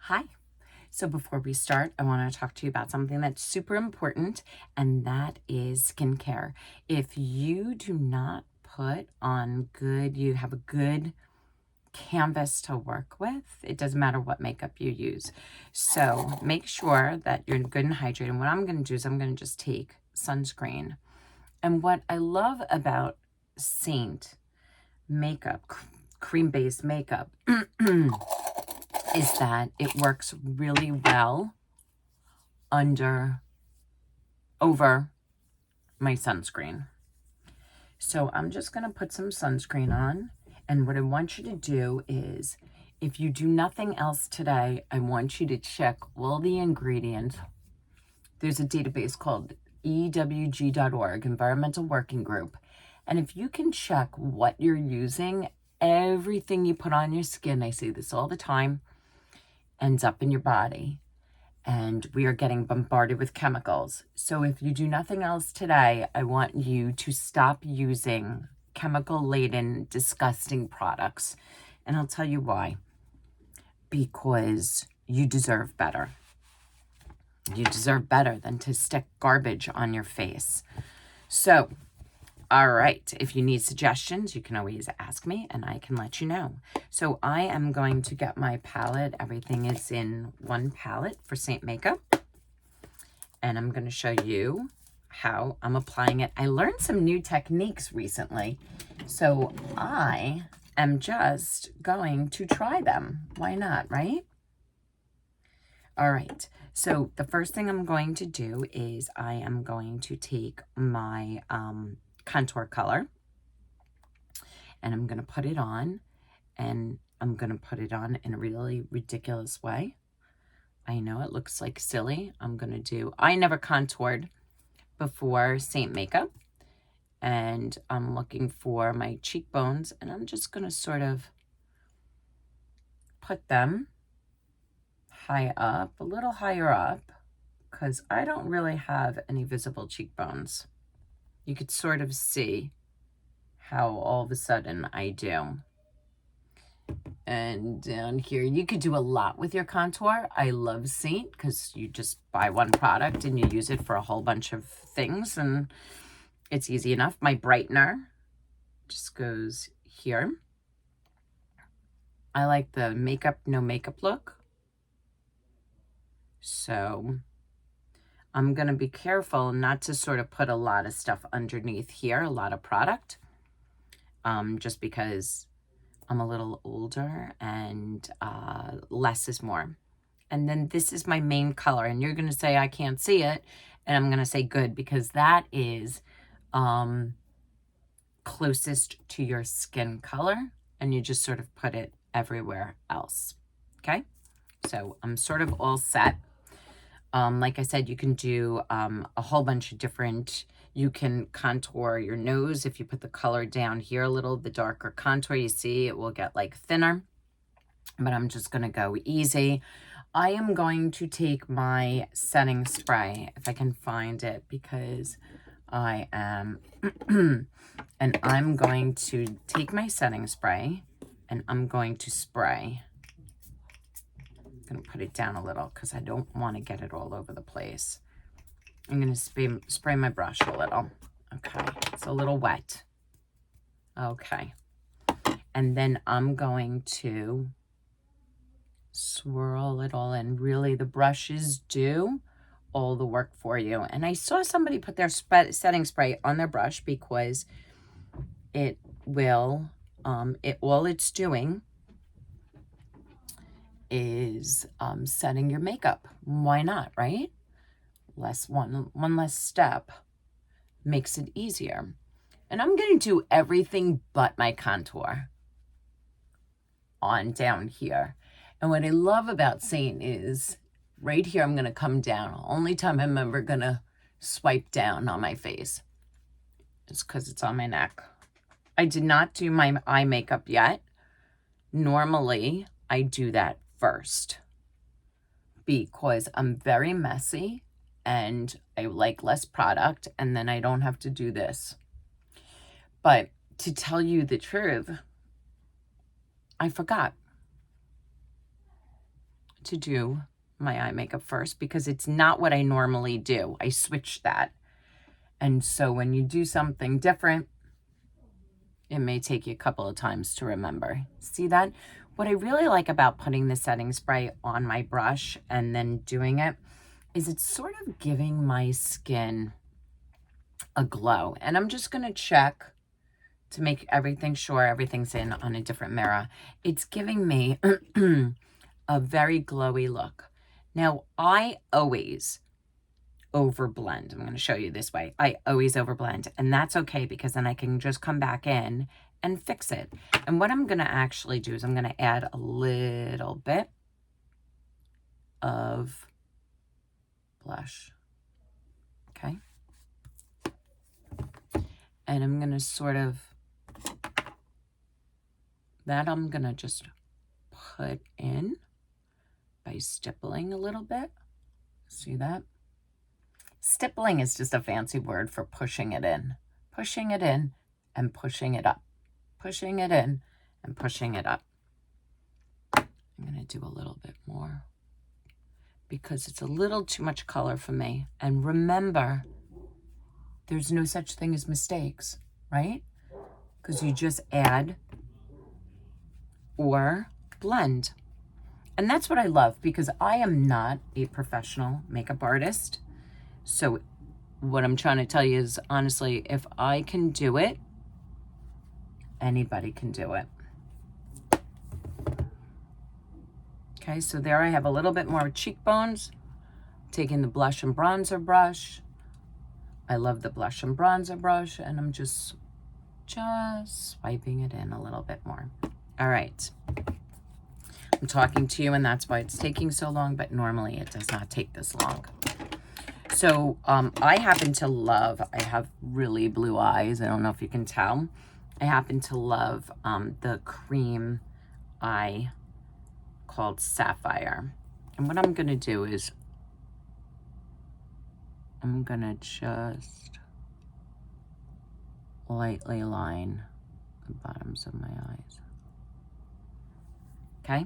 Hi. So before we start, I want to talk to you about something that's super important, and that is skincare. If you do not put on you have a good canvas to work with, it doesn't matter what makeup you use. So make sure that you're good and hydrated. What I'm going to do is I'm going to just take sunscreen. And what I love about Seint makeup, cream-based makeup, is that it works really well over my sunscreen. So I'm just going to put some sunscreen on. And what I want you to do is, if you do nothing else today, I want you to check all the ingredients. There's a database called EWG.org, Environmental Working Group. And if you can check what you're using, everything you put on your skin, I say this all the time, ends up in your body. And we are getting bombarded with chemicals. So if you do nothing else today, I want you to stop using chemical-laden, disgusting products. And I'll tell you why. Because you deserve better. You deserve better than to stick garbage on your face. So, all right, if you need suggestions, you can always ask me and I can let you know. So I am going to get my palette. Everything is in one palette for Seint makeup. And I'm going to show you how I'm applying it. I learned some new techniques recently, so I am just going to try them. Why not, right? All right, so the first thing I'm going to do is I am going to take my contour color and I'm going to put it on, and I'm going to put it on in a really ridiculous way. I know it looks like silly. I never contoured before Seint makeup, and I'm looking for my cheekbones, and I'm just going to sort of put them high up, a little higher up, because I don't really have any visible cheekbones. You could sort of see how all of a sudden I do. And down here, you could do a lot with your contour. I love Seint because you just buy one product and you use it for a whole bunch of things, and it's easy enough. My brightener just goes here. I like the makeup, no makeup look. So I'm going to be careful not to sort of put a lot of stuff underneath here, a lot of product, just because I'm a little older and less is more. And then this is my main color, and you're going to say I can't see it, and I'm going to say good, because that is closest to your skin color, and you just sort of put it everywhere else. Okay, so I'm sort of all set. Like I said, you can do a whole bunch of different. You can contour your nose. If you put the color down here a little, the darker contour you see, it will get like thinner. But I'm just going to go easy. I am going to take my setting spray, if I can find it, because I am, and I'm going to take my setting spray and I'm going to spray. I'm going to put it down a little because I don't want to get it all over the place. I'm going to spray my brush a little. Okay, it's a little wet. Okay, and then I'm going to swirl it all in. Really, the brushes do all the work for you. And I saw somebody put their setting spray on their brush because it will, all it's doing is setting your makeup. Why not, right? One less step makes it easier. And I'm going to do everything but my contour on down here. And what I love about Seint is right here, I'm going to come down. Only time I'm ever going to swipe down on my face is because it's on my neck. I did not do my eye makeup yet. Normally, I do that first because I'm very messy and I like less product, and then I don't have to do this. But to tell you the truth, I forgot to do my eye makeup first because it's not what I normally do. I switched that. And so when you do something different, it may take you a couple of times to remember. See that? What I really like about putting the setting spray on my brush and then doing it is it's sort of giving my skin a glow. And I'm just going to check to make sure everything's in on a different mirror. It's giving me a very glowy look. Now, I always overblend. I'm going to show you this way. I always overblend, and that's okay because then I can just come back in and fix it. And what I'm going to actually do is I'm going to add a little bit of blush. Okay. And I'm going to sort of, I'm going to just put in by stippling a little bit. See that? Stippling is just a fancy word for pushing it in. Pushing it in and pushing it up. Pushing it in and pushing it up. I'm going to do a little bit more because it's a little too much color for me. And remember, there's no such thing as mistakes, right? Because you just add or blend. And that's what I love because I am not a professional makeup artist. So what I'm trying to tell you is, honestly, if I can do it, anybody can do it. Okay, so there I have a little bit more cheekbones. Taking the blush and bronzer brush. I love the blush and bronzer brush, and I'm just swiping it in a little bit more. All right. I'm talking to you, and that's why it's taking so long, but normally it does not take this long. So I happen to love, I have really blue eyes. I don't know if you can tell. I happen to love the cream eye called Sapphire. And what I'm going to do is I'm going to just lightly line the bottoms of my eyes. Okay?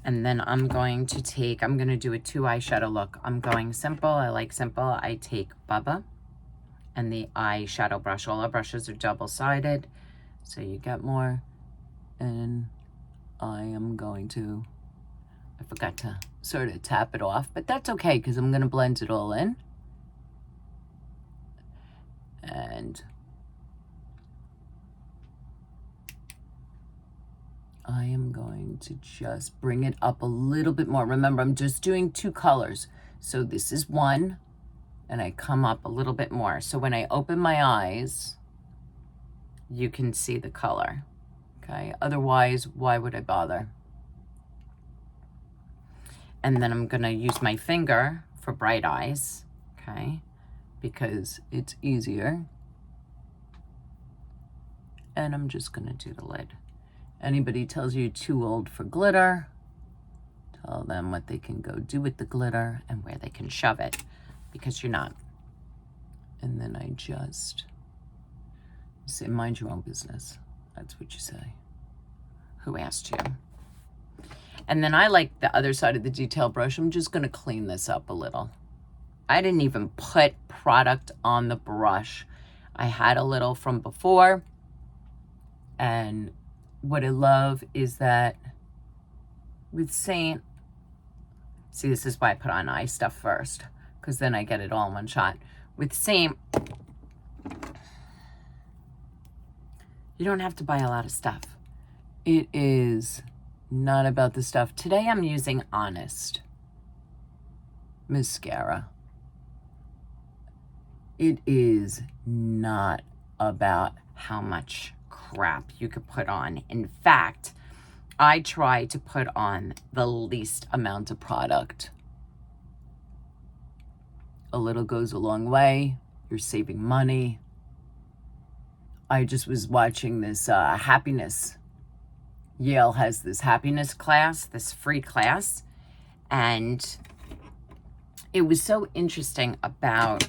And then I'm going to do a 2 eyeshadow look. I'm going simple. I like simple. I take Bubba and the eyeshadow brush. All our brushes are double-sided, so you get more. And I am going to, I forgot to sort of tap it off, but that's okay because I'm going to blend it all in. And I am going to just bring it up a little bit more. Remember, I'm just doing 2 colors. So this is one, and I come up a little bit more. So when I open my eyes, you can see the color, okay? Otherwise, why would I bother? And then I'm gonna use my finger for bright eyes, okay? Because it's easier. And I'm just gonna do the lid. Anybody tells you you're too old for glitter, tell them what they can go do with the glitter and where they can shove it, because you're not. And then I just say, mind your own business. That's what you say. Who asked you? And then I like the other side of the detail brush. I'm just gonna clean this up a little. I didn't even put product on the brush. I had a little from before, and what I love is that with Seint, see, this is why I put on eye stuff first, because then I get it all in one shot. With Seint, you don't have to buy a lot of stuff. It is not about the stuff. Today I'm using Honest mascara. It is not about how much crap you could put on. In fact, I try to put on the least amount of product. A little goes a long way. You're saving money. I just was watching this happiness. Yale has this happiness class, this free class, and it was so interesting about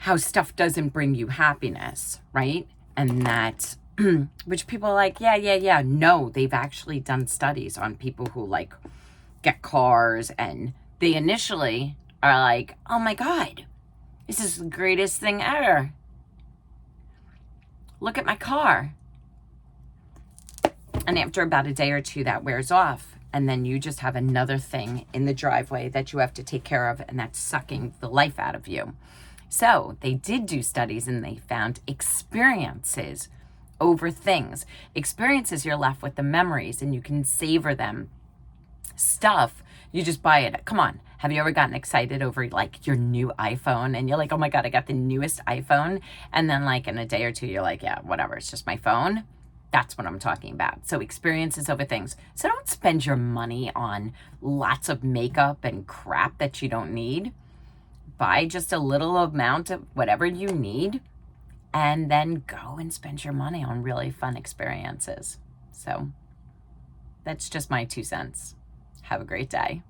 how stuff doesn't bring you happiness, right? And that, which people are like, yeah. No, they've actually done studies on people who like get cars, and they initially are like, oh my God, this is the greatest thing ever. Look at my car. And after about a day or two, that wears off. And then you just have another thing in the driveway that you have to take care of, and that's sucking the life out of you. So they did do studies, and they found experiences over things. Experiences, you're left with the memories, and you can savor them. Stuff, you just buy it. Come on. Have you ever gotten excited over like your new iPhone, and you're like, oh my God, I got the newest iPhone. And then like in a day or two, you're like, yeah, whatever. It's just my phone. That's what I'm talking about. So experiences over things. So don't spend your money on lots of makeup and crap that you don't need. Buy just a little amount of whatever you need, and then go and spend your money on really fun experiences. So that's just my 2 cents. Have a great day.